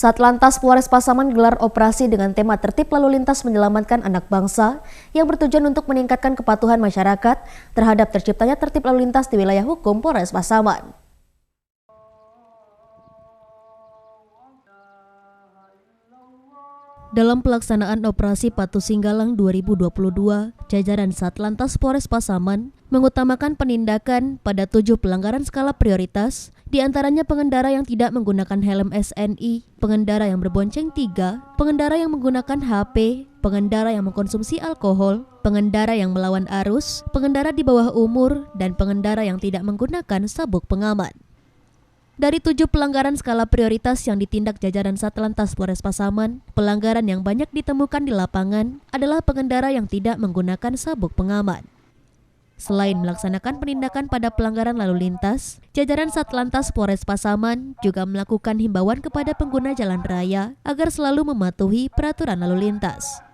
Satlantas Polres Pasaman gelar operasi dengan tema tertib lalu lintas menyelamatkan anak bangsa yang bertujuan untuk meningkatkan kepatuhan masyarakat terhadap terciptanya tertib lalu lintas di wilayah hukum Polres Pasaman. Dalam pelaksanaan operasi Patuh Singgalang 2022, jajaran Satlantas Polres Pasaman mengutamakan penindakan pada 7 pelanggaran skala prioritas, di antaranya pengendara yang tidak menggunakan helm SNI, pengendara yang berbonceng 3, pengendara yang menggunakan HP, pengendara yang mengkonsumsi alkohol, pengendara yang melawan arus, pengendara di bawah umur, dan pengendara yang tidak menggunakan sabuk pengaman. Dari 7 pelanggaran skala prioritas yang ditindak jajaran Satlantas Polres Pasaman, pelanggaran yang banyak ditemukan di lapangan adalah pengendara yang tidak menggunakan sabuk pengaman. Selain melaksanakan penindakan pada pelanggaran lalu lintas, jajaran Satlantas Polres Pasaman juga melakukan himbauan kepada pengguna jalan raya agar selalu mematuhi peraturan lalu lintas.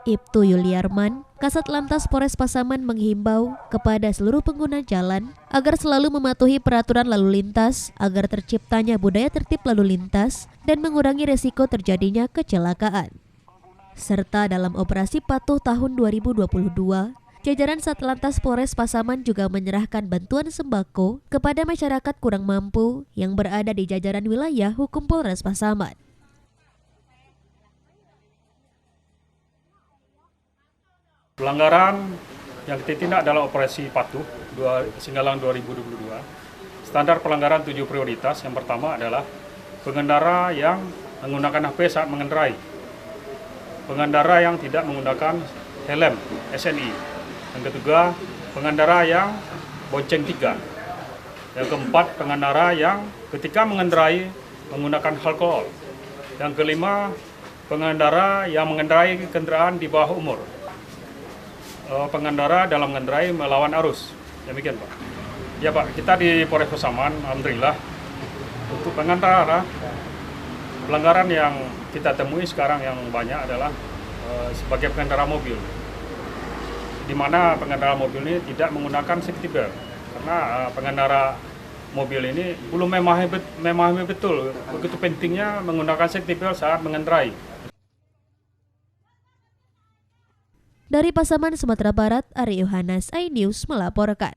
Ibtu Yuliarman, Kasat Lantas Polres Pasaman menghimbau kepada seluruh pengguna jalan agar selalu mematuhi peraturan lalu lintas agar terciptanya budaya tertib lalu lintas dan mengurangi resiko terjadinya kecelakaan. Serta dalam operasi Patuh tahun 2022, jajaran Satlantas Polres Pasaman juga menyerahkan bantuan sembako kepada masyarakat kurang mampu yang berada di jajaran wilayah hukum Polres Pasaman. Pelanggaran yang kita tindak dalam operasi Patuh Singgalang 2022, standar pelanggaran 7 prioritas. Yang pertama adalah pengendara yang menggunakan HP saat mengendarai, pengendara yang tidak menggunakan helm SNI, yang ketiga pengendara yang bonceng 3, yang keempat pengendara yang ketika mengendarai menggunakan alkohol, yang kelima pengendara yang mengendarai kendaraan di bawah umur, pengendara dalam mengendarai melawan arus. Demikian, Pak. Ya, Pak, kita di Polres Pasaman, alhamdulillah, untuk pengendara pelanggaran yang kita temui sekarang yang banyak adalah sebagai pengendara mobil, di mana pengendara mobil ini tidak menggunakan safety belt, karena pengendara mobil ini belum memahami betul begitu pentingnya menggunakan safety belt saat mengendarai. Dari Pasaman, Sumatera Barat, Ari Yohanes, iNews melaporkan.